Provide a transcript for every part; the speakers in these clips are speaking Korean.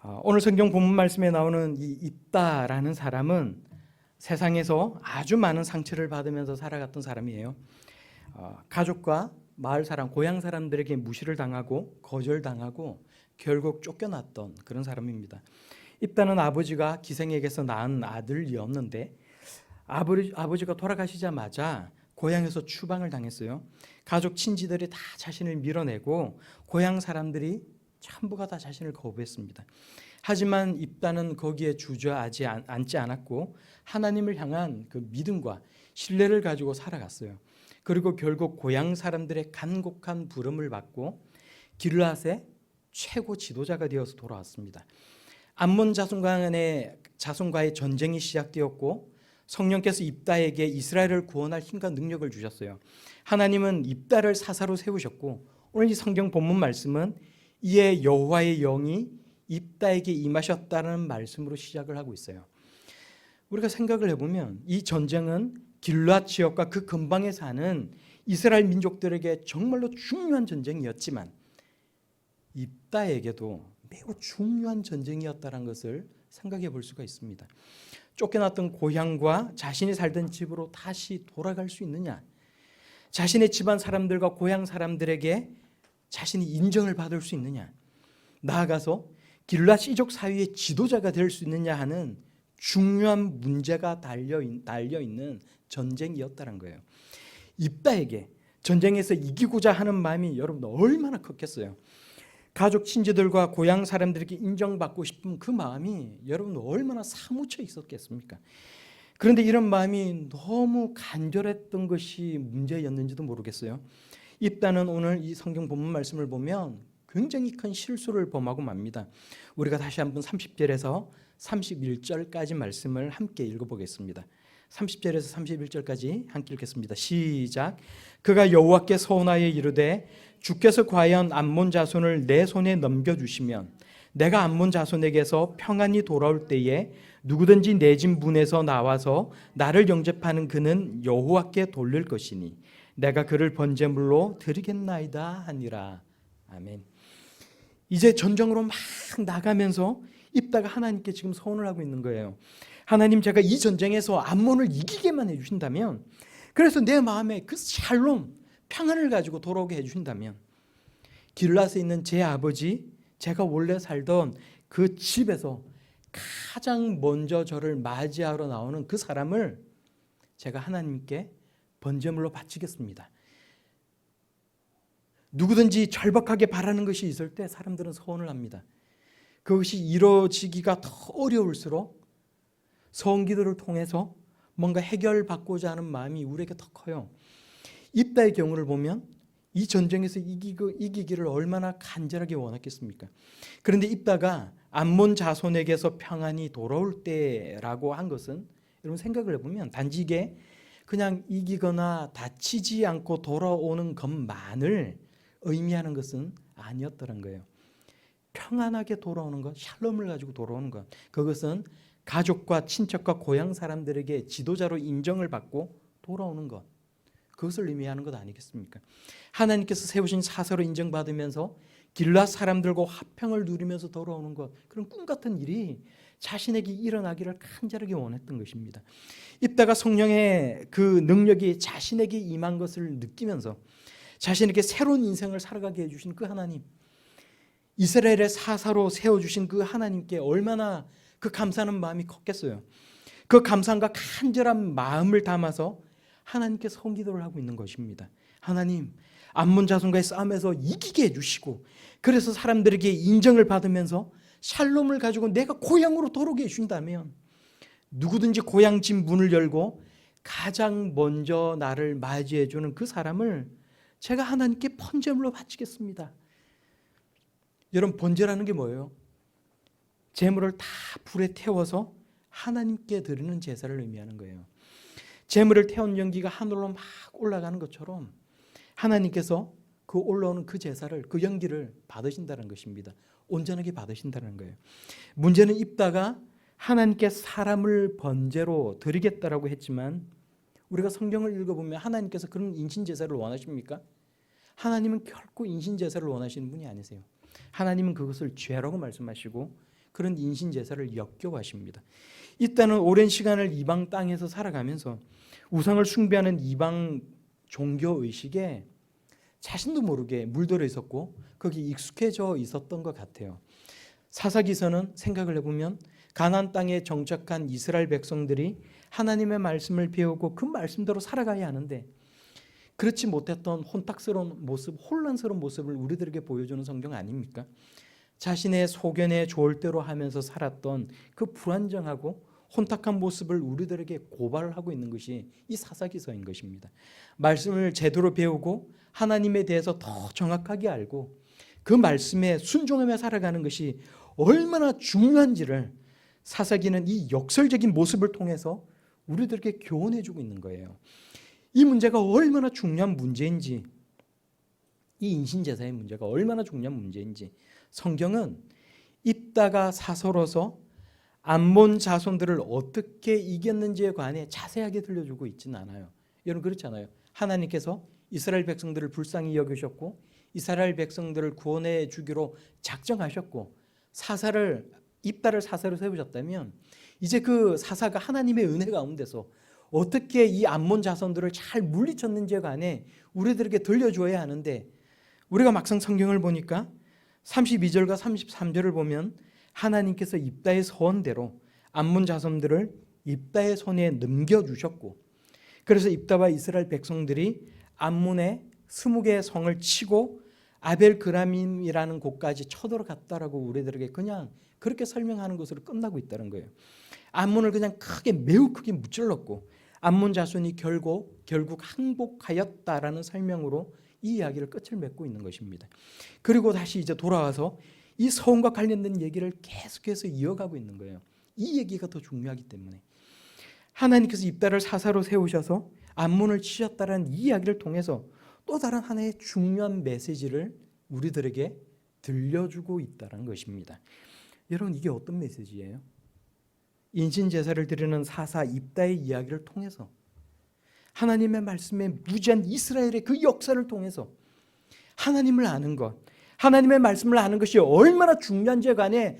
오늘 성경 본문 말씀에 나오는 이 입다라는 사람은 세상에서 아주 많은 상처를 받으면서 살아갔던 사람이에요. 가족과 마을 사람, 고향 사람들에게 무시를 당하고 거절당하고 결국 쫓겨났던 그런 사람입니다. 입다는 아버지가 기생에게서 낳은 아들이었는데 아버지가 돌아가시자마자 고향에서 추방을 당했어요. 가족 친지들이 다 자신을 밀어내고 고향 사람들이 전부가 다 자신을 거부했습니다. 하지만 입다는 거기에 주저하지 않지 않았고 하나님을 향한 그 믿음과 신뢰를 가지고 살아갔어요. 그리고 결국 고향 사람들의 간곡한 부름을 받고 길앗의 최고 지도자가 되어서 돌아왔습니다. 암몬 자손과의 전쟁이 시작되었고 성령께서 입다에게 이스라엘을 구원할 힘과 능력을 주셨어요. 하나님은 입다를 사사로 세우셨고 오늘 이 성경 본문 말씀은 이에 여호와의 영이 입다에게 임하셨다는 말씀으로 시작을 하고 있어요. 우리가 생각을 해보면 이 전쟁은 길앗 지역과 그 근방에 사는 이스라엘 민족들에게 정말로 중요한 전쟁이었지만 입다에게도 매우 중요한 전쟁이었다는 것을 생각해 볼 수가 있습니다. 쫓겨났던 고향과 자신이 살던 집으로 다시 돌아갈 수 있느냐, 자신의 집안 사람들과 고향 사람들에게 자신이 인정을 받을 수 있느냐, 나아가서 길앗 이족 사회의 지도자가 될 수 있느냐 하는 중요한 문제가 달려있는 전쟁이었다는 거예요. 입다에게 전쟁에서 이기고자 하는 마음이 여러분 얼마나 컸겠어요. 가족 친지들과 고향 사람들에게 인정받고 싶은 그 마음이 여러분 얼마나 사무쳐 있었겠습니까? 그런데 이런 마음이 너무 간절했던 것이 문제였는지도 모르겠어요. 입다는 오늘 이 성경 본문 말씀을 보면 굉장히 큰 실수를 범하고 맙니다. 우리가 다시 한번 30절에서 31절까지 말씀을 함께 읽어보겠습니다. 30절에서 31절까지 함께 읽겠습니다. 시작. 그가 여호와께 서원하여 이르되 주께서 과연 암몬 자손을 내 손에 넘겨주시면 내가 암몬 자손에게서 평안히 돌아올 때에 누구든지 내 집 문에서 나와서 나를 영접하는 그는 여호와께 돌릴 것이니 내가 그를 번제물로 드리겠나이다 하니라. 아멘. 이제 전쟁으로 막 나가면서 입다가 하나님께 지금 서원을 하고 있는 거예요. 하나님, 제가 이 전쟁에서 암몬을 이기게만 해주신다면, 그래서 내 마음에 그 샬롬, 평안을 가지고 돌아오게 해주신다면 길앗에 있는 제 아버지, 제가 원래 살던 그 집에서 가장 먼저 저를 맞이하러 나오는 그 사람을 제가 하나님께 번제물로 바치겠습니다. 누구든지 절박하게 바라는 것이 있을 때 사람들은 서원을 합니다. 그것이 이루어지기가 더 어려울수록 서원기도를 통해서 뭔가 해결받고자 하는 마음이 우리에게 더 커요. 입다의 경우를 보면 이 전쟁에서 이기기를 얼마나 간절하게 원했겠습니까? 그런데 입다가 암몬 자손에게서 평안히 돌아올 때라고 한 것은 여러분 생각을 해보면 단지 이게 그냥 이기거나 다치지 않고 돌아오는 것만을 의미하는 것은 아니었다는 거예요. 평안하게 돌아오는 것, 샬롬을 가지고 돌아오는 것, 그것은 가족과 친척과 고향 사람들에게 지도자로 인정을 받고 돌아오는 것, 그것을 의미하는 것 아니겠습니까? 하나님께서 세우신 사사로 인정받으면서 길앗 사람들과 화평을 누리면서 돌아오는 것, 그런 꿈 같은 일이 자신에게 일어나기를 간절하게 원했던 것입니다. 입다가 성령의 그 능력이 자신에게 임한 것을 느끼면서 자신에게 새로운 인생을 살아가게 해주신 그 하나님, 이스라엘의 사사로 세워주신 그 하나님께 얼마나 그 감사하는 마음이 컸겠어요. 그 감사함과 간절한 마음을 담아서 하나님께 성기도를 하고 있는 것입니다. 하나님, 암몬 자손과의 싸움에서 이기게 해주시고 그래서 사람들에게 인정을 받으면서 샬롬을 가지고 내가 고향으로 돌아오게 해준다면 누구든지 고향 집 문을 열고 가장 먼저 나를 맞이해 주는 그 사람을 제가 하나님께 번제물로 바치겠습니다. 여러분, 번제라는 게 뭐예요? 제물을 다 불에 태워서 하나님께 드리는 제사를 의미하는 거예요. 제물을 태운 연기가 하늘로 막 올라가는 것처럼 하나님께서 그 올라오는 그 제사를, 그 연기를 받으신다는 것입니다. 온전하게 받으신다는 거예요. 문제는 입다가 하나님께 사람을 번제로 드리겠다라고 했지만 우리가 성경을 읽어보면 하나님께서 그런 인신제사를 원하십니까? 하나님은 결코 인신제사를 원하시는 분이 아니세요. 하나님은 그것을 죄라고 말씀하시고 그런 인신 제사를 역겨워하십니다. 이때는 오랜 시간을 이방 땅에서 살아가면서 우상을 숭배하는 이방 종교 의식에 자신도 모르게 물들어 있었고 거기 익숙해져 있었던 것 같아요. 사사기서는 생각을 해보면 가나안 땅에 정착한 이스라엘 백성들이 하나님의 말씀을 배우고 그 말씀대로 살아가야 하는데 그렇지 못했던 혼탁스러운 모습, 혼란스러운 모습을 우리들에게 보여주는 성경 아닙니까? 자신의 소견에 좋을 대로 하면서 살았던 그 불안정하고 혼탁한 모습을 우리들에게 고발하고 있는 것이 이 사사기서인 것입니다. 말씀을 제대로 배우고 하나님에 대해서 더 정확하게 알고 그 말씀에 순종하며 살아가는 것이 얼마나 중요한지를 사사기는 이 역설적인 모습을 통해서 우리들에게 교훈해주고 있는 거예요. 이 문제가 얼마나 중요한 문제인지, 이 인신제사의 문제가 얼마나 중요한 문제인지 성경은 입다가 사서로서 암몬 자손들을 어떻게 이겼는지에 관해 자세하게 들려주고 있지는 않아요. 여러분 그렇잖아요. 하나님께서 이스라엘 백성들을 불쌍히 여기셨고 이스라엘 백성들을 구원해 주기로 작정하셨고 입다를 사사로 세우셨다면 이제 그 사사가 하나님의 은혜 가운데서 어떻게 이 암몬 자손들을 잘 물리쳤는지에 관해 우리들에게 들려줘야 하는데 우리가 막상 성경을 보니까 32절과 33절을 보면 하나님께서 입다의 서원대로 암몬 자손들을 입다의 손에 넘겨주셨고 그래서 입다와 이스라엘 백성들이 암몬의 20개의 성을 치고 아벨그라밈이라는 곳까지 쳐들어갔다라고 우리들에게 그냥 그렇게 설명하는 것으로 끝나고 있다는 거예요. 암몬을 그냥 매우 크게 무찔렀고 암몬 자손이 결국 항복하였다라는 설명으로 이 이야기를 끝을 맺고 있는 것입니다. 그리고 다시 이제 돌아와서 이 서원과 관련된 얘기를 계속해서 이어가고 있는 거예요. 이 얘기가 더 중요하기 때문에 하나님께서 입다를 사사로 세우셔서 암몬을 치셨다라는 이 이야기를 통해서 또 다른 하나의 중요한 메시지를 우리들에게 들려주고 있다는 것입니다. 여러분 이게 어떤 메시지예요? 인신제사를 드리는 사사 입다의 이야기를 통해서 하나님의 말씀에 무지한 이스라엘의 그 역사를 통해서 하나님을 아는 것, 하나님의 말씀을 아는 것이 얼마나 중요한지에 관해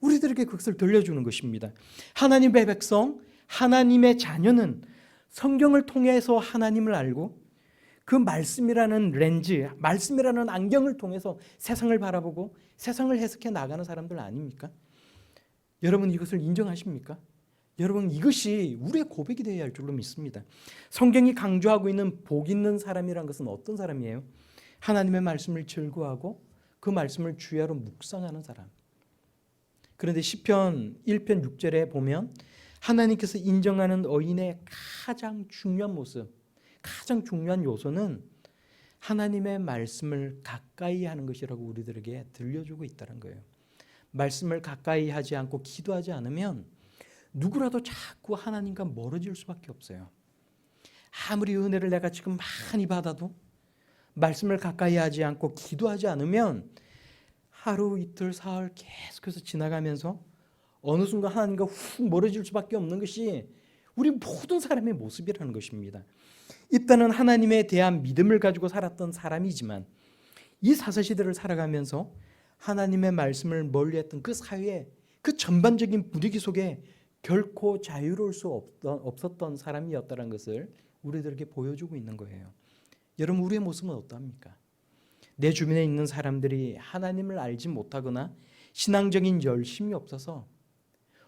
우리들에게 그것을 들려주는 것입니다. 하나님의 백성, 하나님의 자녀는 성경을 통해서 하나님을 알고 그 말씀이라는 렌즈, 말씀이라는 안경을 통해서 세상을 바라보고 세상을 해석해 나가는 사람들 아닙니까? 여러분 이것을 인정하십니까? 여러분 이것이 우리의 고백이 되어야 할 줄로 믿습니다. 성경이 강조하고 있는 복 있는 사람이란 것은 어떤 사람이에요? 하나님의 말씀을 즐거워하고 그 말씀을 주야로 묵상하는 사람. 그런데 시편 1편 6절에 보면 하나님께서 인정하는 의인의 가장 중요한 모습, 가장 중요한 요소는 하나님의 말씀을 가까이 하는 것이라고 우리들에게 들려주고 있다는 거예요. 말씀을 가까이 하지 않고 기도하지 않으면 누구라도 자꾸 하나님과 멀어질 수밖에 없어요. 아무리 은혜를 내가 지금 많이 받아도 말씀을 가까이 하지 않고 기도하지 않으면 하루 이틀 사흘 계속해서 지나가면서 어느 순간 하나님과 훅 멀어질 수밖에 없는 것이 우리 모든 사람의 모습이라는 것입니다. 입다는 하나님에 대한 믿음을 가지고 살았던 사람이지만 이 사사시대를 살아가면서 하나님의 말씀을 멀리했던 그 사회의 그 전반적인 분위기 속에 결코 자유로울 수 없었던 사람이었다는 것을 우리들에게 보여주고 있는 거예요. 여러분 우리의 모습은 어떠합니까? 내 주변에 있는 사람들이 하나님을 알지 못하거나 신앙적인 열심이 없어서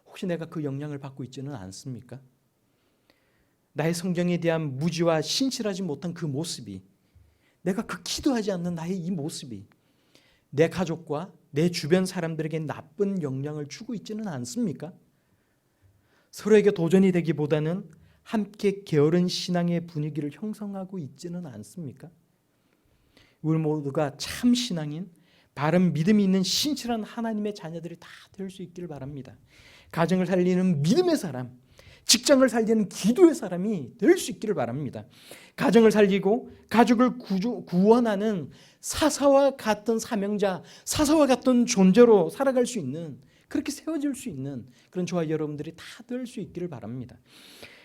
혹시 내가 그 영향을 받고 있지는 않습니까? 나의 성경에 대한 무지와 신실하지 못한 그 모습이, 내가 그 기도하지 않는 나의 이 모습이 내 가족과 내 주변 사람들에게 나쁜 영향을 주고 있지는 않습니까? 서로에게 도전이 되기보다는 함께 게으른 신앙의 분위기를 형성하고 있지는 않습니까? 우리 모두가 참 신앙인, 바른 믿음이 있는 신실한 하나님의 자녀들이 다 될 수 있기를 바랍니다. 가정을 살리는 믿음의 사람, 직장을 살리는 기도의 사람이 될 수 있기를 바랍니다. 가정을 살리고 가족을 구원하는 사사와 같은 사명자, 사사와 같은 존재로 살아갈 수 있는, 그렇게 세워질 수 있는 그런 저와 여러분들이 다 될 수 있기를 바랍니다.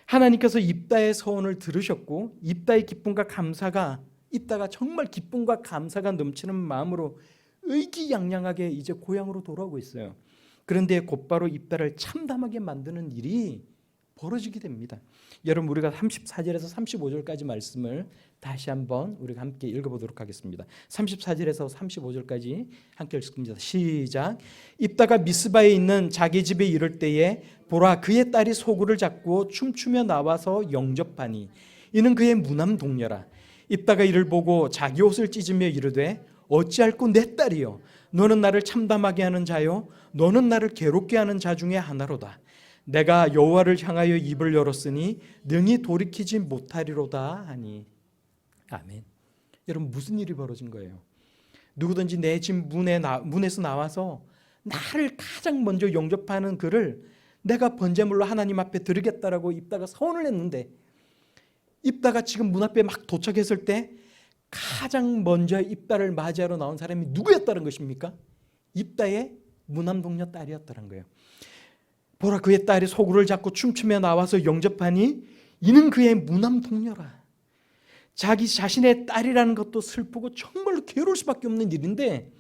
하나님께서 입다의 서원을 들으셨고 입다의 기쁨과 감사가, 입다가 정말 기쁨과 감사가 넘치는 마음으로 의기양양하게 이제 고향으로 돌아오고 있어요. 그런데 곧바로 입다를 참담하게 만드는 일이 벌어지게 됩니다. 여러분, 우리가 34절에서 35절까지 말씀을 다시 한번 우리가 함께 읽어보도록 하겠습니다. 34절에서 35절까지 함께 읽습니다. 시작. 입다가 미스바에 있는 자기 집에 이를 때에 보라, 그의 딸이 소굴을 잡고 춤추며 나와서 영접하니 이는 그의 무남 동료라. 입다가 이를 보고 자기 옷을 찢으며 이르되 어찌할꼬 내 딸이여, 너는 나를 참담하게 하는 자요, 너는 나를 괴롭게 하는 자 중에 하나로다. 내가 여호와를 향하여 입을 열었으니 능히 돌이키지 못하리로다 하니. 아멘. 여러분, 무슨 일이 벌어진 거예요? 누구든지 내 집 문에서 나와서 나를 가장 먼저 영접하는 그를 내가 번제물로 하나님 앞에 드리겠다라고 입다가 서원을 했는데, 입다가 지금 문 앞에 막 도착했을 때 가장 먼저 입다를 맞이하러 나온 사람이 누구였다는 것입니까? 입다의 무남동녀 딸이었다는 거예요. 보라, 그의 딸이 소굴을 잡고 춤추며 나와서 영접하니 이는 그의 무남동녀라. 자기 자신의 딸이라는 것도 슬프고 정말로 괴로울 수밖에 없는 일인데,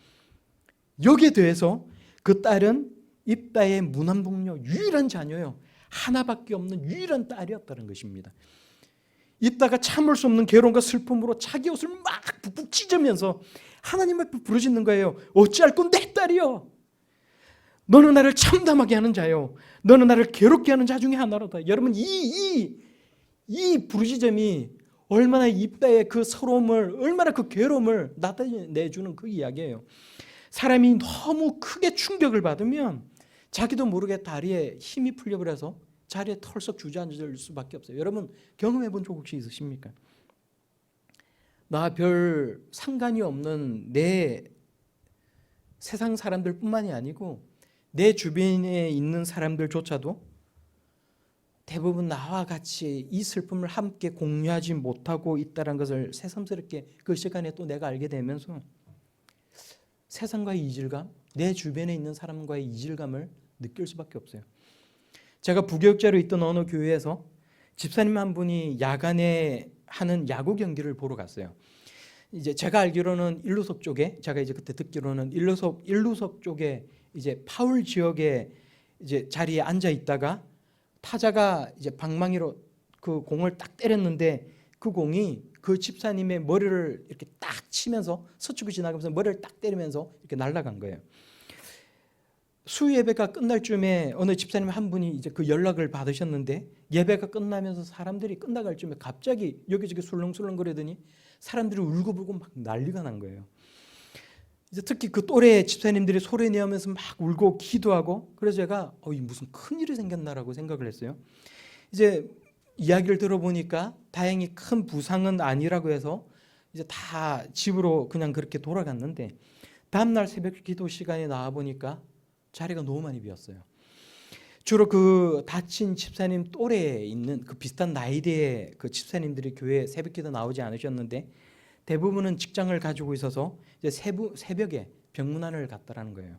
여기에 대해서 그 딸은 입다의 무남동녀 유일한 자녀요, 하나밖에 없는 유일한 딸이었다는 것입니다. 입다가 참을 수 없는 괴로움과 슬픔으로 자기 옷을 막 푹푹 찢으면서 하나님 앞에 부르짖는 거예요. 어찌할꼬 내 딸이여, 너는 나를 참담하게 하는 자요, 너는 나를 괴롭게 하는 자 중에 하나로다. 여러분, 이 부르짖음이 얼마나 입다의 그 서러움을, 얼마나 그 괴로움을 나타내주는 그 이야기예요. 사람이 너무 크게 충격을 받으면 자기도 모르게 다리에 힘이 풀려버려서 자리에 털썩 주저앉을 수밖에 없어요. 여러분, 경험해 본 적 혹시 있으십니까? 나 별 상관이 없는 내 세상 사람들뿐만이 아니고 내 주변에 있는 사람들조차도 대부분 나와 같이 이 슬픔을 함께 공유하지 못하고 있다는 것을 새삼스럽게 그 시간에 또 내가 알게 되면서 세상과의 이질감, 내 주변에 있는 사람과의 이질감을 느낄 수밖에 없어요. 제가 부교육자로 있던 어느 교회에서 집사님 한 분이 야간에 하는 야구 경기를 보러 갔어요. 이제 제가 알기로는 일루석 쪽에, 제가 이제 그때 듣기로는 일루석 쪽에 이제 파울 지역에 이제 자리에 앉아 있다가 타자가 이제 방망이로 그 공을 딱 때렸는데 그 공이 그 집사님의 머리를 이렇게 딱 치면서 서축이 지나가면서 머리를 딱 때리면서 이렇게 날아간 거예요. 수요 예배가 끝날 쯤에 어느 집사님 한 분이 이제 그 연락을 받으셨는데, 예배가 끝나면서 사람들이 끝나갈 쯤에 갑자기 여기저기 술렁술렁거리더니 사람들이 울고불고 막 난리가 난 거예요. 이제 특히 그 또래 집사님들이 소리 내면서 막 울고 기도하고, 그래서 제가 무슨 큰일이 생겼나라고 생각을 했어요. 이제 이야기를 들어보니까 다행히 큰 부상은 아니라고 해서 이제 다 집으로 그냥 그렇게 돌아갔는데, 다음날 새벽 기도 시간에 나와 보니까 자리가 너무 많이 비었어요. 주로 그 다친 집사님 또래에 있는 그 비슷한 나이대의 그 집사님들이 교회 새벽기도 나오지 않으셨는데, 대부분은 직장을 가지고 있어서 이제 새벽에 병문안을 갔다라는 거예요.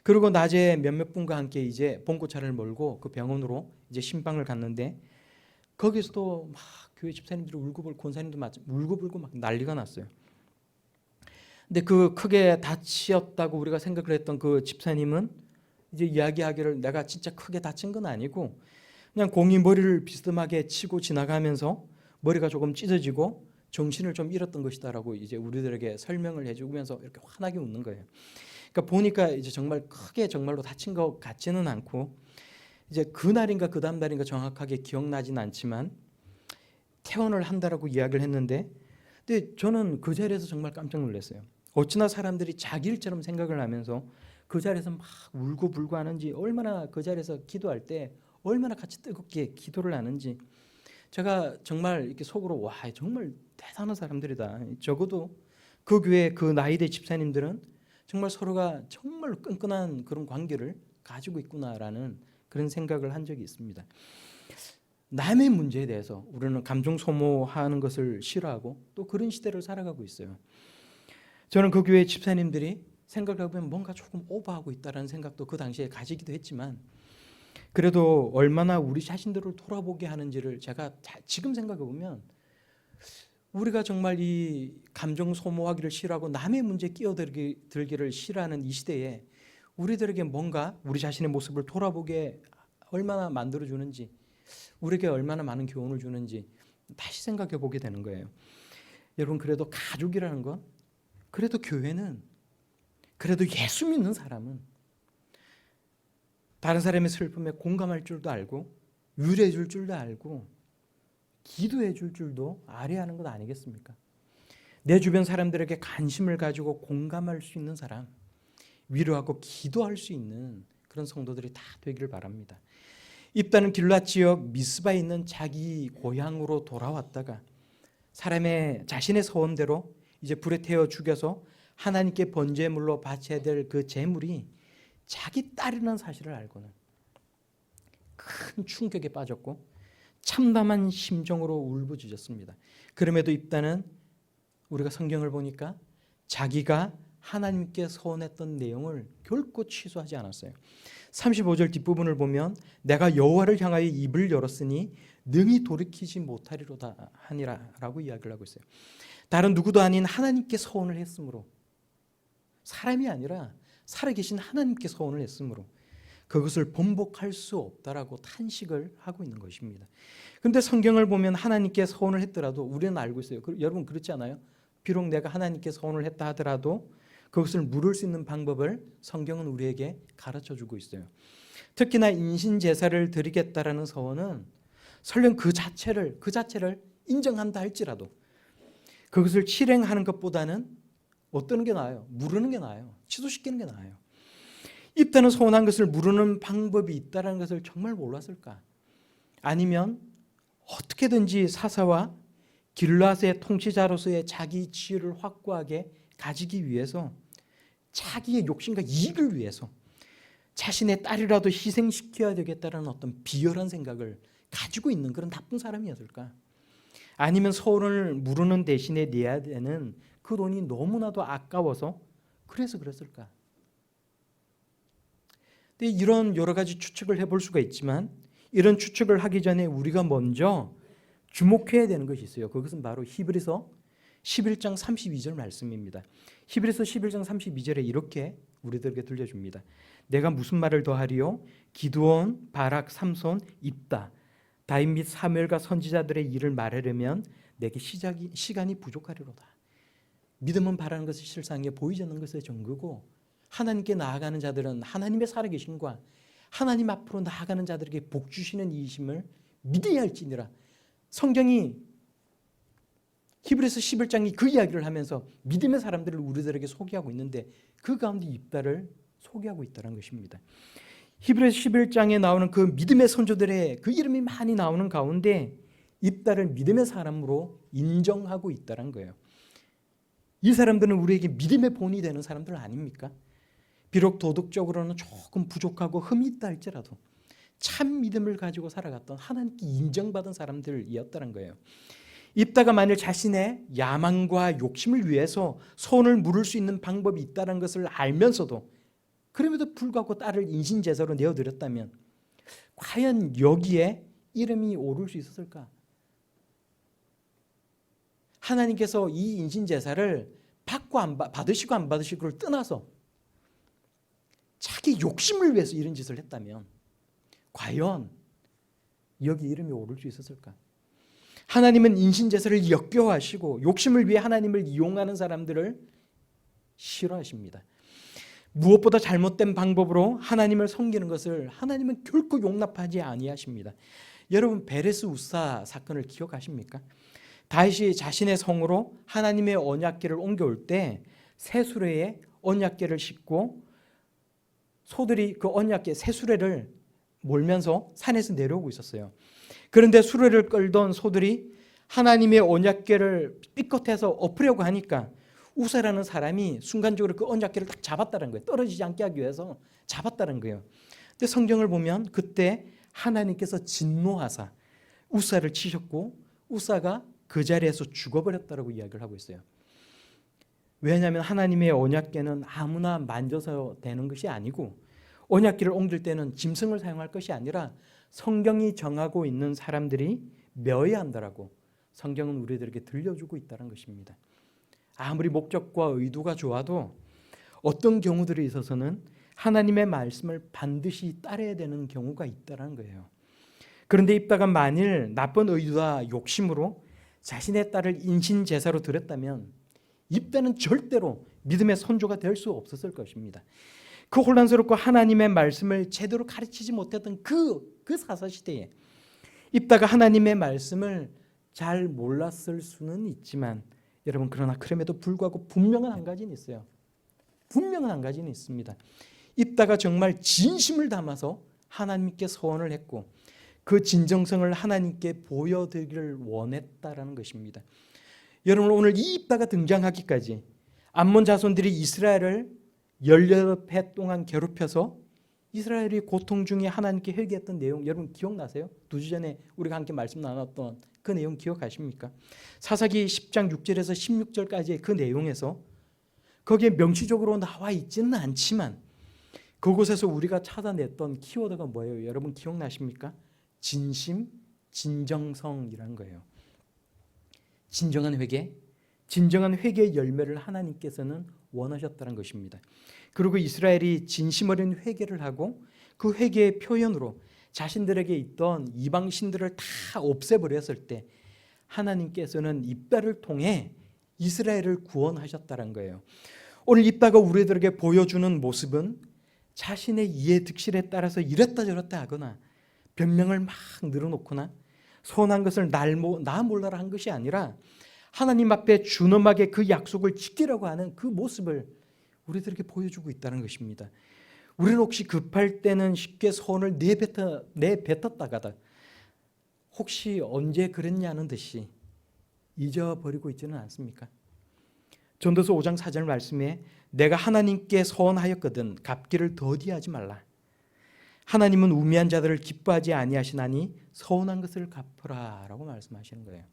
그리고 낮에 몇몇 분과 함께 이제 봉고차를 몰고 그 병원으로 이제 신방을 갔는데, 거기서도 막 교회 집사님들이 울고불고, 권사님도 울고불고 막 난리가 났어요. 근데 그 크게 다치었다고 우리가 생각을 했던 그 집사님은 이제 이야기하기를, 내가 진짜 크게 다친 건 아니고 그냥 공이 머리를 비스듬하게 치고 지나가면서 머리가 조금 찢어지고 정신을 좀 잃었던 것이다라고 이제 우리들에게 설명을 해주면서 이렇게 환하게 웃는 거예요. 그러니까 보니까 이제 정말 크게 정말로 다친 것 같지는 않고, 이제 그날인가 그 다음 날인가 정확하게 기억나진 않지만 퇴원을 한다라고 이야기를 했는데, 근데 저는 그 자리에서 정말 깜짝 놀랐어요. 어찌나 사람들이 자기 일처럼 생각을 하면서 그 자리에서 막 울고 불고 하는지, 얼마나 그 자리에서 기도할 때 얼마나 같이 뜨겁게 기도를 하는지, 제가 정말 이렇게 속으로 와, 정말 대단한 사람들이다. 적어도 그 교회 그 나이대 집사님들은 정말 서로가 정말로 끈끈한 그런 관계를 가지고 있구나라는 그런 생각을 한 적이 있습니다. 남의 문제에 대해서 우리는 감정 소모하는 것을 싫어하고 또 그런 시대를 살아가고 있어요. 저는 그 교회 집사님들이 생각해보면 뭔가 조금 오버하고 있다는 생각도 그 당시에 가지기도 했지만, 그래도 얼마나 우리 자신들을 돌아보게 하는지를 제가 지금 생각해보면, 우리가 정말 이 감정 소모하기를 싫어하고 남의 문제에 끼어들기를 싫어하는 이 시대에 우리들에게 뭔가 우리 자신의 모습을 돌아보게 얼마나 만들어주는지, 우리에게 얼마나 많은 교훈을 주는지 다시 생각해 보게 되는 거예요. 여러분, 그래도 가족이라는 건, 그래도 교회는, 그래도 예수 믿는 사람은 다른 사람의 슬픔에 공감할 줄도 알고 위로해 줄 줄도 알고 기도해 줄 줄도 알아야 하는 것 아니겠습니까? 내 주변 사람들에게 관심을 가지고 공감할 수 있는 사람, 위로하고 기도할 수 있는 그런 성도들이 다 되기를 바랍니다. 입다는 길앗 지역 미스바에 있는 자기 고향으로 돌아왔다가 사람의 자신의 소원대로 이제 불에 태워 죽여서 하나님께 번제물로 바쳐야 될 그 제물이 자기 딸이라는 사실을 알고는 큰 충격에 빠졌고 참담한 심정으로 울부짖었습니다. 그럼에도 입다는 우리가 성경을 보니까 자기가 하나님께 서원했던 내용을 결코 취소하지 않았어요. 35절 뒷부분을 보면 내가 여호와를 향하여 입을 열었으니 능히 돌이키지 못하리로다 하니라라고 이야기를 하고 있어요. 다른 누구도 아닌 하나님께 서원을 했으므로, 사람이 아니라 살아계신 하나님께 서원을 했으므로 그것을 번복할 수 없다라고 탄식을 하고 있는 것입니다. 그런데 성경을 보면 하나님께 서원을 했더라도 우리는 알고 있어요. 여러분 그렇지 않아요? 비록 내가 하나님께 서원을 했다 하더라도 그것을 물을 수 있는 방법을 성경은 우리에게 가르쳐주고 있어요. 특히나 인신제사를 드리겠다라는 서원은 설령 그 자체를 인정한다 할지라도 그것을 실행하는 것보다는 어떠는 게 나아요? 물으는 게 나아요. 취소시키는 게 나아요. 입다는 서원한 것을 물으는 방법이 있다는 것을 정말 몰랐을까? 아니면 어떻게든지 사사와 길앗의 통치자로서의 자기 지위를 확고하게 가지기 위해서, 자기의 욕심과 이익을 위해서 자신의 딸이라도 희생시켜야 되겠다는 어떤 비열한 생각을 가지고 있는 그런 나쁜 사람이었을까? 아니면 서원을 물으는 대신에 내야 되는 그 돈이 너무나도 아까워서 그래서 그랬을까? 근데 이런 여러 가지 추측을 해볼 수가 있지만 이런 추측을 하기 전에 우리가 먼저 주목해야 되는 것이 있어요. 그것은 바로 히브리서 11장 32절 말씀입니다. 히브리서 11장 32절에 이렇게 우리들에게 들려줍니다. 내가 무슨 말을 더하리요? 기드온, 바락, 삼손, 입다, 다윗 및 사무엘과 선지자들의 일을 말하려면 내게 시간이 부족하리로다. 믿음은 바라는 것의 실상에 보이지 않는 것의 증거고, 하나님께 나아가는 자들은 하나님의 살아계심과 하나님 앞으로 나아가는 자들에게 복 주시는 이심을 믿어야 할지니라. 성경이 히브리서 11장이 그 이야기를 하면서 믿음의 사람들을 우리들에게 소개하고 있는데 그 가운데 입다를 소개하고 있다는 것입니다. 히브리서 11장에 나오는 그 믿음의 선조들의 그 이름이 많이 나오는 가운데 입다를 믿음의 사람으로 인정하고 있다는 거예요. 이 사람들은 우리에게 믿음의 본이 되는 사람들 아닙니까? 비록 도덕적으로는 조금 부족하고 흠이 있다 할지라도 참 믿음을 가지고 살아갔던, 하나님께 인정받은 사람들이었다는 거예요. 입다가 만일 자신의 야망과 욕심을 위해서 손을 물을 수 있는 방법이 있다는 것을 알면서도 그럼에도 불구하고 딸을 인신제사로 내어드렸다면 과연 여기에 이름이 오를 수 있었을까? 하나님께서 이 인신제사를 받으시고 안 받으시고를 떠나서 자기 욕심을 위해서 이런 짓을 했다면 과연 여기 이름이 오를 수 있었을까? 하나님은 인신제사를 역겨워하시고 욕심을 위해 하나님을 이용하는 사람들을 싫어하십니다. 무엇보다 잘못된 방법으로 하나님을 섬기는 것을 하나님은 결코 용납하지 아니하십니다. 여러분, 베레스 우사 사건을 기억하십니까? 다윗이 자신의 성으로 하나님의 언약궤를 옮겨올 때 새 수레에 언약궤를 싣고 소들이 그 언약궤 새 수레를 몰면서 산에서 내려오고 있었어요. 그런데 수레를 끌던 소들이 하나님의 언약궤를 삐끗해서 엎으려고 하니까 우사라는 사람이 순간적으로 그 언약궤를 딱 잡았다는 거예요. 떨어지지 않게 하기 위해서 잡았다는 거예요. 근데 성경을 보면 그때 하나님께서 진노하사 우사를 치셨고 우사가 그 자리에서 죽어버렸다고 이야기를 하고 있어요. 왜냐하면 하나님의 언약궤는 아무나 만져서 되는 것이 아니고 언약궤를 옮길 때는 짐승을 사용할 것이 아니라 성경이 정하고 있는 사람들이 메어야 한다라고 성경은 우리들에게 들려주고 있다는 것입니다. 아무리 목적과 의도가 좋아도 어떤 경우들에 있어서는 하나님의 말씀을 반드시 따라야 되는 경우가 있다는 거예요. 그런데 입다가 만일 나쁜 의도와 욕심으로 자신의 딸을 인신제사로 드렸다면 입다는 절대로 믿음의 선조가 될 수 없었을 것입니다. 그 혼란스럽고 하나님의 말씀을 제대로 가르치지 못했던 그 사사시대에 입다가 하나님의 말씀을 잘 몰랐을 수는 있지만 여러분, 그러나 그럼에도 불구하고 분명한 한 가지는 있어요. 분명한 한 가지는 있습니다. 입다가 정말 진심을 담아서 하나님께 서원을 했고 그 진정성을 하나님께 보여드리기를 원했다라는 것입니다. 여러분, 오늘 이 입다가 등장하기까지 암몬 자손들이 이스라엘을 18해 동안 괴롭혀서 이스라엘이 고통 중에 하나님께 회개했던 내용 여러분 기억나세요? 2주 전에 우리가 함께 말씀 나눴던 그 내용 기억하십니까? 사사기 10장 6절에서 16절까지의 그 내용에서 거기에 명시적으로 나와 있지는 않지만 그곳에서 우리가 찾아냈던 키워드가 뭐예요? 여러분 기억나십니까? 진심, 진정성이라는 거예요. 진정한 회개, 진정한 회개의 열매를 하나님께서는 원하셨다는 것입니다. 그리고 이스라엘이 진심 어린 회개를 하고 그 회개의 표현으로 자신들에게 있던 이방 신들을 다 없애버렸을 때 하나님께서는 입다를 통해 이스라엘을 구원하셨다는 거예요. 오늘 입다가 우리들에게 보여주는 모습은 자신의 이해 득실에 따라서 이랬다 저랬다 하거나 변명을 막 늘어놓거나 선한 것을 나 몰라라 한 것이 아니라 하나님 앞에 준엄하게 그 약속을 지키려고 하는 그 모습을 우리들에게 보여주고 있다는 것입니다. 우리는 혹시 급할 때는 쉽게 선을 내뱉었다가다 혹시 언제 그랬냐는 듯이 잊어버리고 있지는 않습니까? 전도서 5장 4절 말씀에 내가 하나님께 서원하였거든 갚기를 더디하지 말라. 하나님은 우매한 자들을 기뻐하지 아니하시나니 서운한 것을 갚으라 라고 말씀하시는 거예요.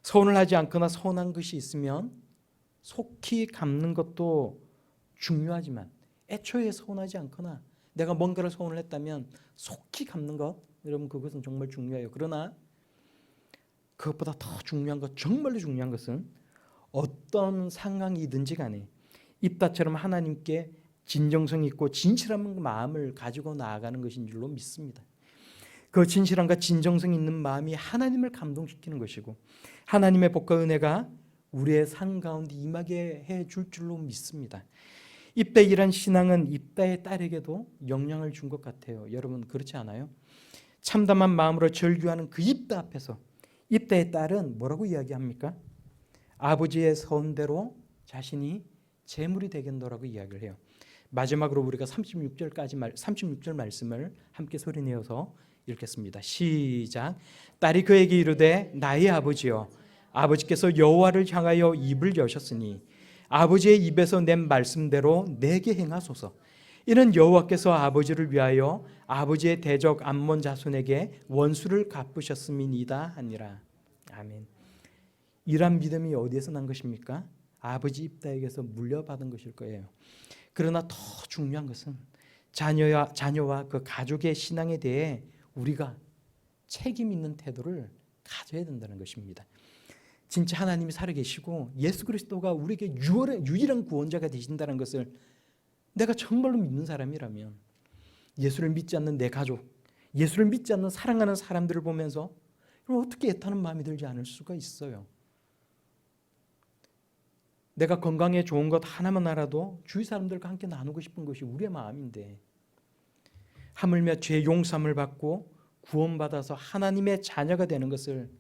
서운을 하지 않거나 서운한 것이 있으면 속히 갚는 것도 중요하지만 애초에 서운하지 않거나 내가 뭔가를 서운을 했다면 속히 갚는 것, 여러분 그것은 정말 중요해요. 그러나 그것보다 더 중요한 것, 정말로 중요한 것은 어떤 상황이든지 간에 입다처럼 하나님께 진정성 있고 진실한 마음을 가지고 나아가는 것인 줄로 믿습니다. 그 진실함과 진정성 있는 마음이 하나님을 감동시키는 것이고 하나님의 복과 은혜가 우리의 삶 가운데 임하게 해줄 줄로 믿습니다. 입다의 이런 신앙은 입다의 딸에게도 영향을 준 것 같아요. 여러분 그렇지 않아요? 참담한 마음으로 절규하는 그 입다 앞에서 입다의 딸은 뭐라고 이야기합니까? 아버지의 서원대로 자신이 제물이 되겠노라고 이야기를 해요. 마지막으로 우리가 36절 말씀을 함께 소리내어서 읽겠습니다. 시작. 딸이 그에게 이르되 나의 아버지여 아버지께서 여호와를 향하여 입을 여셨으니 아버지의 입에서 낸 말씀대로 내게 행하소서. 이는 여호와께서 아버지를 위하여 아버지의 대적 암몬 자손에게 원수를 갚으셨음이니이다 하니라. 아멘. 이러한 믿음이 어디에서 난 것입니까? 아버지 입다에게서 물려받은 것일 거예요. 그러나 더 중요한 것은 자녀와 그 가족의 신앙에 대해 우리가 책임 있는 태도를 가져야 된다는 것입니다. 진짜 하나님이 살아계시고 예수 그리스도가 우리에게 유일한 구원자가 되신다는 것을 내가 정말로 믿는 사람이라면 예수를 믿지 않는 내 가족, 예수를 믿지 않는 사랑하는 사람들을 보면서 어떻게 애타는 마음이 들지 않을 수가 있어요. 내가 건강에 좋은 것 하나만 알아도 주위 사람들과 함께 나누고 싶은 것이 우리의 마음인데 하물며 죄 용서함을 받고 구원받아서 하나님의 자녀가 되는 것을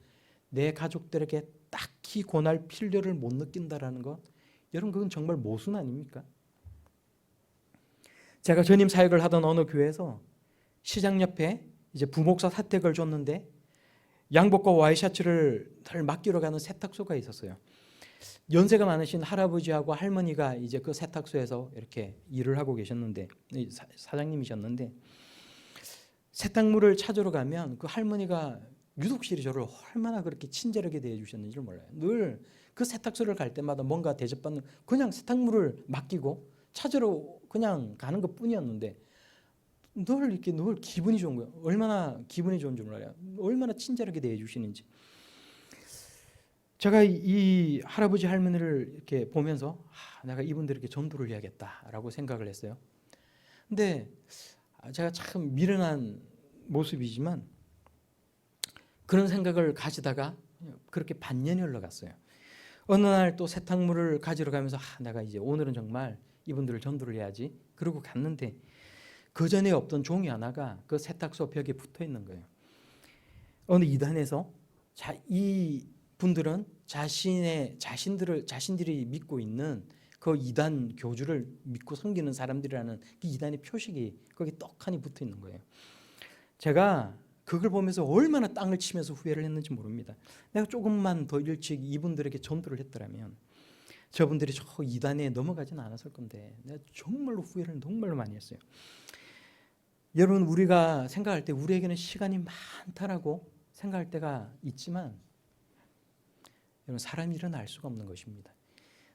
내 가족들에게 딱히 권할 필요를 못 느낀다라는 것, 여러분 그건 정말 모순 아닙니까? 제가 전임 사역을 하던 어느 교회에서 시장 옆에 이제 부목사 사택을 줬는데 양복과 와이셔츠를 맡기러 가는 세탁소가 있었어요. 연세가 많으신 할아버지하고 할머니가 이제 그 세탁소에서 이렇게 일을 하고 계셨는데 사장님이셨는데 세탁물을 찾으러 가면 그 할머니가 유독실이 저를 얼마나 그렇게 친절하게 대해주셨는지를 몰라요. 늘 그 세탁소를 갈 때마다 뭔가 대접받는 그냥 세탁물을 맡기고 찾으러 그냥 가는 것뿐이었는데 늘 기분이 좋은 거예요. 얼마나 기분이 좋은 줄 몰라요. 얼마나 친절하게 대해주시는지. 제가 이 할아버지 할머니를 이렇게 보면서 내가 이분들에게 전도를 해야겠다라고 생각을 했어요. 근데 제가 참 미련한 모습이지만 그런 생각을 가지다가 그렇게 반년이 흘러갔어요. 어느 날 또 세탁물을 가지러 가면서 내가 이제 오늘은 정말 이분들을 전도를 해야지. 그러고 갔는데 그 전에 없던 종이 하나가 그 세탁소 벽에 붙어 있는 거예요. 어느 이단에서 이 분들은 자신들이 믿고 있는 그 이단 교주를 믿고 섬기는 사람들이라는 그 이단의 표식이 거기 떡하니 붙어 있는 거예요. 제가 그걸 보면서 얼마나 땅을 치면서 후회를 했는지 모릅니다. 내가 조금만 더 일찍 이분들에게 전도를 했더라면 저분들이 저 이단에 넘어가지는 않았을 건데 내가 정말로 후회를 정말로 많이 했어요. 여러분, 우리가 생각할 때 우리에게는 시간이 많다라고 생각할 때가 있지만 여러분, 사람 일은 알 수가 없는 것입니다.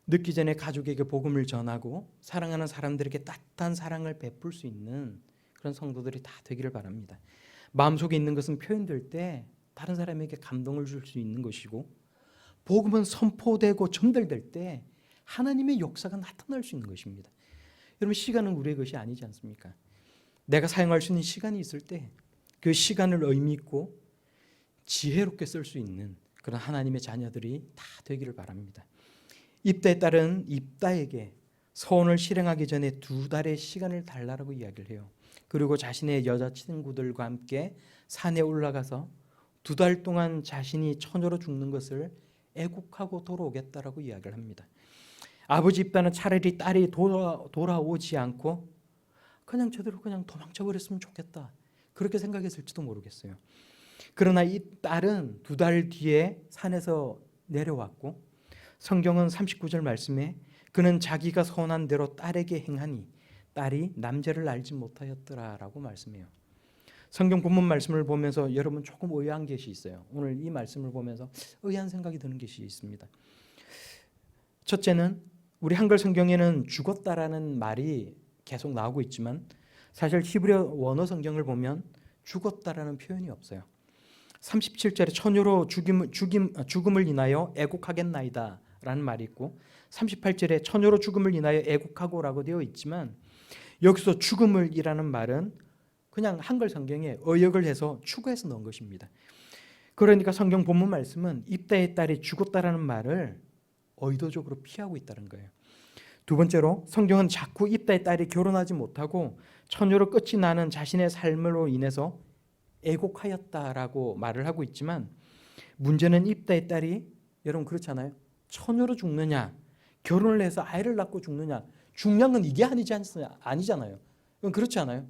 늦기 전에 가족에게 복음을 전하고 사랑하는 사람들에게 따뜻한 사랑을 베풀 수 있는 그런 성도들이 다 되기를 바랍니다. 마음속에 있는 것은 표현될 때 다른 사람에게 감동을 줄 수 있는 것이고, 복음은 선포되고 전달될 때 하나님의 역사가 나타날 수 있는 것입니다. 여러분, 시간은 우리의 것이 아니지 않습니까? 내가 사용할 수 있는 시간이 있을 때 그 시간을 의미 있고 지혜롭게 쓸 수 있는 그런 하나님의 자녀들이 다 되기를 바랍니다. 입다에 따른 입다에게 서원을 실행하기 전에 2달의 시간을 달라고 이야기를 해요. 그리고 자신의 여자친구들과 함께 산에 올라가서 2달 동안 자신이 처녀로 죽는 것을 애국하고 돌아오겠다라고 이야기를 합니다. 아버지 입다는 차라리 딸이 돌아오지 않고 그냥 저대로 그냥 도망쳐 버렸으면 좋겠다, 그렇게 생각했을지도 모르겠어요. 그러나 이 딸은 2달 뒤에 산에서 내려왔고, 성경은 39절 말씀에 그는 자기가 선한 대로 딸에게 행하니 딸이 남자를 알지 못하였더라라고 말씀해요. 성경 본문 말씀을 보면서 여러분 조금 의아한 것이 있어요. 오늘 이 말씀을 보면서 의아한 생각이 드는 것이 있습니다. 첫째는 우리 한글 성경에는 죽었다라는 말이 계속 나오고 있지만 사실 히브리어 원어 성경을 보면 죽었다라는 표현이 없어요. 37절에 처녀로 죽음을 인하여 애곡하겠나이다 라는 말이 있고, 38절에 처녀로 죽음을 인하여 애곡하고라고 되어 있지만 여기서 죽음을 이라는 말은 그냥 한글 성경에 어역을 해서 추가해서 넣은 것입니다. 그러니까 성경 본문 말씀은 입다의 딸이 죽었다라는 말을 의도적으로 피하고 있다는 거예요. 두 번째로 성경은 자꾸 입다의 딸이 결혼하지 못하고 처녀로 끝이 나는 자신의 삶으로 인해서 애곡하였다라고 말을 하고 있지만, 문제는 입다의 딸이 여러분 그렇잖아요. 처녀로 죽느냐 결혼을 해서 아이를 낳고 죽느냐, 중요한 건 이게 아니잖아요. 그렇지 않아요?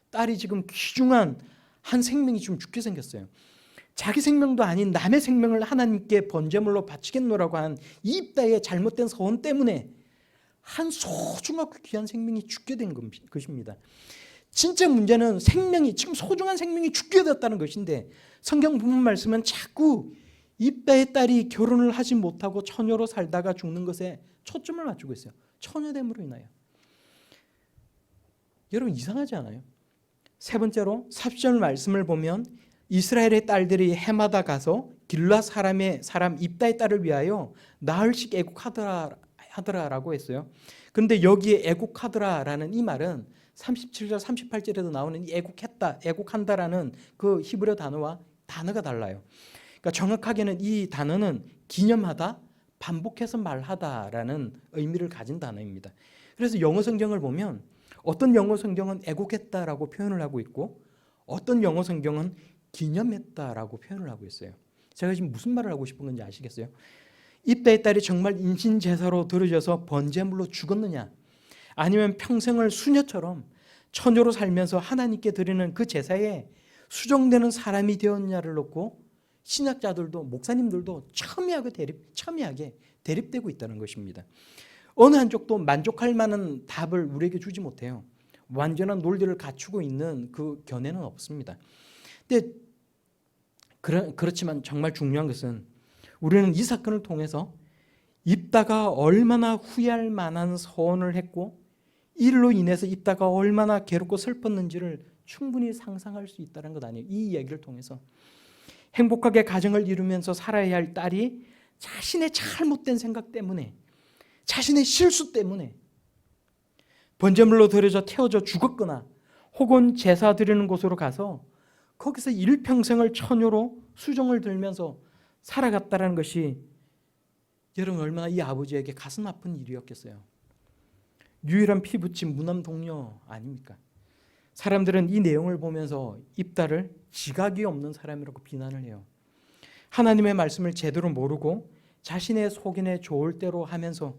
딸이 지금 귀중한 한 생명이 지금 죽게 생겼어요. 자기 생명도 아닌 남의 생명을 하나님께 번제물로 바치겠노라고 한 이 입다의 잘못된 서원 때문에 한 소중하고 귀한 생명이 죽게 된 것입니다. 진짜 문제는 생명이, 지금 소중한 생명이 죽게 되었다는 것인데 성경 본문 말씀은 자꾸 입다의 딸이 결혼을 하지 못하고 처녀로 살다가 죽는 것에 초점을 맞추고 있어요. 처녀됨으로 인하여. 여러분 이상하지 않아요? 세 번째로 40절 말씀을 보면 이스라엘의 딸들이 해마다 가서 길라 사람 입다의 딸을 위하여 나흘씩 애곡하더라라고 했어요. 그런데 여기에 애곡하더라라는 이 말은 37절 38절에도 나오는 이 애곡한다라는 그 히브리어 단어가 달라요. 그러니까 정확하게는 이 단어는 기념하다, 반복해서 말하다라는 의미를 가진 단어입니다. 그래서 영어 성경을 보면 어떤 영어 성경은 애곡했다라고 표현을 하고 있고 어떤 영어 성경은 기념했다라고 표현을 하고 있어요. 제가 지금 무슨 말을 하고 싶은 건지 아시겠어요? 입다의 딸이 정말 인신제사로 들어져서 번제물로 죽었느냐, 아니면 평생을 수녀처럼 처녀로 살면서 하나님께 드리는 그 제사에 수정되는 사람이 되었냐를 놓고 신학자들도 목사님들도 첨예하게 대립되고 있다는 것입니다. 어느 한쪽도 만족할 만한 답을 우리에게 주지 못해요. 완전한 논리를 갖추고 있는 그 견해는 없습니다. 근데 그렇지만 정말 중요한 것은 우리는 이 사건을 통해서 입다가 얼마나 후회할 만한 서원을 했고 이로 인해서 입다가 얼마나 괴롭고 슬펐는지를 충분히 상상할 수 있다는 것 아니에요. 이 얘기를 통해서 행복하게 가정을 이루면서 살아야 할 딸이 자신의 잘못된 생각 때문에, 자신의 실수 때문에 번제물로 드려져 태워져 죽었거나 혹은 제사 드리는 곳으로 가서 거기서 일평생을 처녀로 수종을 들면서 살아갔다는 것이 여러분 얼마나 이 아버지에게 가슴 아픈 일이었겠어요. 유일한 피부친 무남 동료 아닙니까? 사람들은 이 내용을 보면서 입다를 지각이 없는 사람이라고 비난을 해요. 하나님의 말씀을 제대로 모르고 자신의 속인에 좋을 대로 하면서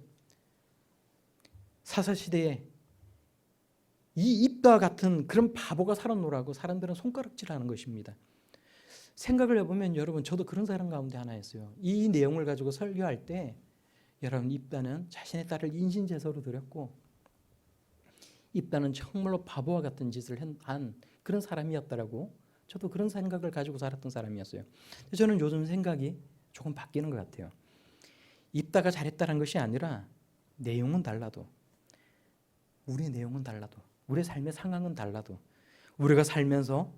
사사시대에 이 입다 같은 그런 바보가 살았노라고 사람들은 손가락질하는 것입니다. 생각을 해보면 여러분 저도 그런 사람 가운데 하나였어요. 이 내용을 가지고 설교할 때 여러분 입다는 자신의 딸을 인신제사로 드렸고 입다는 정말로 바보와 같은 짓을 한 그런 사람이었다라고 저도 그런 생각을 가지고 살았던 사람이었어요. 저는 요즘 생각이 조금 바뀌는 것 같아요. 입다가 잘했다는 것이 아니라 내용은 달라도 우리의 내용은 달라도 우리의 삶의 상황은 달라도 우리가 살면서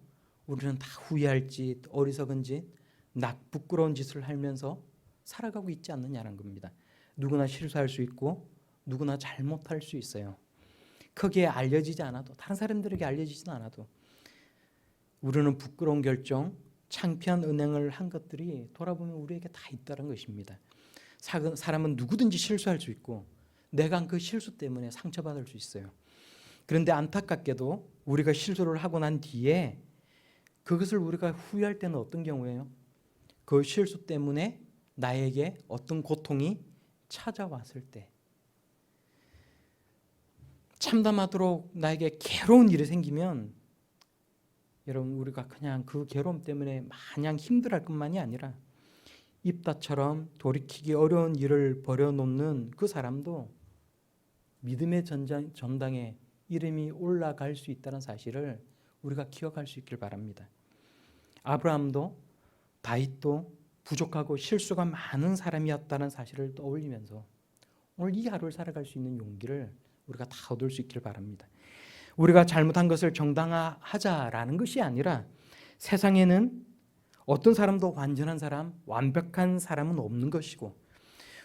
우리는 다 후회할 짓, 어리석은 짓, 부끄러운 짓을 하면서 살아가고 있지 않느냐는 겁니다. 누구나 실수할 수 있고 누구나 잘못할 수 있어요. 크게 알려지지 않아도 다른 사람들에게 알려지지는 않아도 우리는 부끄러운 결정, 창피한 은행을 한 것들이 돌아보면 우리에게 다 있다는 것입니다. 사람은 누구든지 실수할 수 있고 내가 한 그 실수 때문에 상처받을 수 있어요. 그런데 안타깝게도 우리가 실수를 하고 난 뒤에 그것을 우리가 후회할 때는 어떤 경우예요? 그 실수 때문에 나에게 어떤 고통이 찾아왔을 때 참담하도록 나에게 괴로운 일이 생기면 여러분 우리가 그냥 그 괴로움 때문에 마냥 힘들어할 것만이 아니라 입다처럼 돌이키기 어려운 일을 벌여놓는 그 사람도 믿음의 전당에 이름이 올라갈 수 있다는 사실을 우리가 기억할 수 있길 바랍니다. 아브라함도 다윗도 부족하고 실수가 많은 사람이었다는 사실을 떠올리면서 오늘 이 하루를 살아갈 수 있는 용기를 우리가 다 얻을 수 있길 바랍니다. 우리가 잘못한 것을 정당화하자라는 것이 아니라 세상에는 어떤 사람도 완전한 사람, 완벽한 사람은 없는 것이고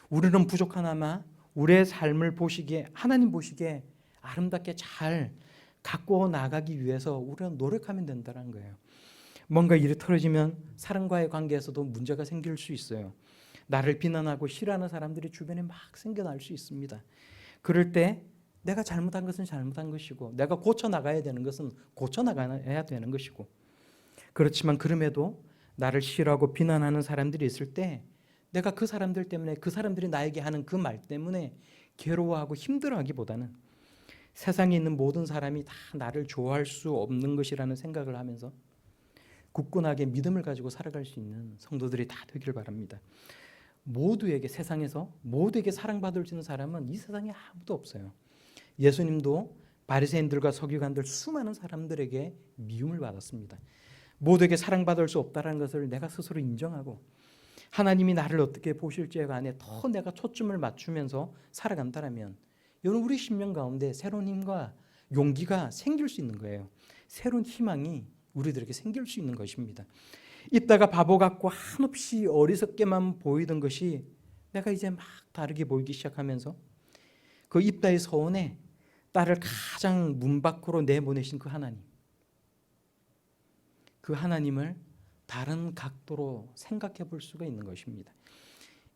우리는 부족하나마 우리의 삶을 보시기에 하나님 보시기에 아름답게 잘 갖고 나가기 위해서 우리는 노력하면 된다는 거예요. 뭔가 일이 틀어지면 사람과의 관계에서도 문제가 생길 수 있어요. 나를 비난하고 싫어하는 사람들이 주변에 막 생겨날 수 있습니다. 그럴 때 내가 잘못한 것은 잘못한 것이고 내가 고쳐나가야 되는 것은 고쳐나가야 되는 것이고 그렇지만 그럼에도 나를 싫어하고 비난하는 사람들이 있을 때 내가 그 사람들 때문에 그 사람들이 나에게 하는 그 말 때문에 괴로워하고 힘들어하기보다는 세상에 있는 모든 사람이 다 나를 좋아할 수 없는 것이라는 생각을 하면서 굳건하게 믿음을 가지고 살아갈 수 있는 성도들이 다 되길 바랍니다. 모두에게 세상에서 모두에게 사랑받을 수 있는 사람은 이 세상에 아무도 없어요. 예수님도 바리새인들과 서기관들 수많은 사람들에게 미움을 받았습니다. 모두에게 사랑받을 수 없다는 것을 내가 스스로 인정하고 하나님이 나를 어떻게 보실지에 관해 더 내가 초점을 맞추면서 살아간다면 여러분 우리 심령 가운데 새로운 힘과 용기가 생길 수 있는 거예요. 새로운 희망이 우리들에게 생길 수 있는 것입니다. 이따가 바보 같고 한없이 어리석게만 보이던 것이 내가 이제 막 다르게 보이기 시작하면서 그 입다의 서원에 딸을 가장 문 밖으로 내보내신 그 하나님을 다른 각도로 생각해 볼 수가 있는 것입니다.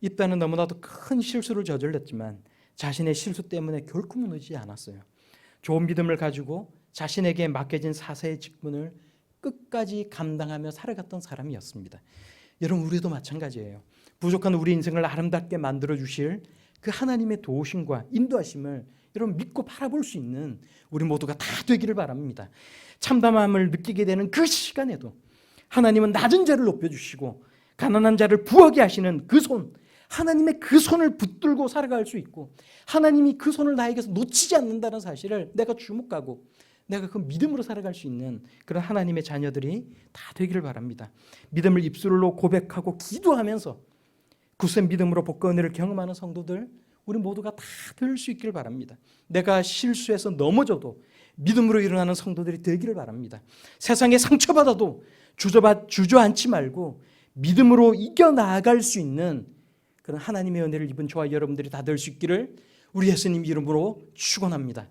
입다는 너무나도 큰 실수를 저질렀지만 자신의 실수 때문에 결코 무너지지 않았어요. 좋은 믿음을 가지고 자신에게 맡겨진 사사의 직분을 끝까지 감당하며 살아갔던 사람이었습니다. 여러분 우리도 마찬가지예요. 부족한 우리 인생을 아름답게 만들어 주실 그 하나님의 도우심과 인도하심을 여러분 믿고 바라볼 수 있는 우리 모두가 다 되기를 바랍니다. 참담함을 느끼게 되는 그 시간에도 하나님은 낮은 자를 높여주시고 가난한 자를 부하게 하시는 그 손, 하나님의 그 손을 붙들고 살아갈 수 있고 하나님이 그 손을 나에게서 놓치지 않는다는 사실을 내가 주목하고 내가 그 믿음으로 살아갈 수 있는 그런 하나님의 자녀들이 다 되기를 바랍니다. 믿음을 입술로 고백하고 기도하면서 굳센 믿음으로 복과 은혜를 경험하는 성도들 우리 모두가 다 될 수 있기를 바랍니다. 내가 실수해서 넘어져도 믿음으로 일어나는 성도들이 되기를 바랍니다. 세상에 상처받아도 주저앉지 말고 믿음으로 이겨나갈 수 있는 그런 하나님의 은혜를 입은 저와 여러분들이 다 될 수 있기를 우리 예수님 이름으로 축원합니다.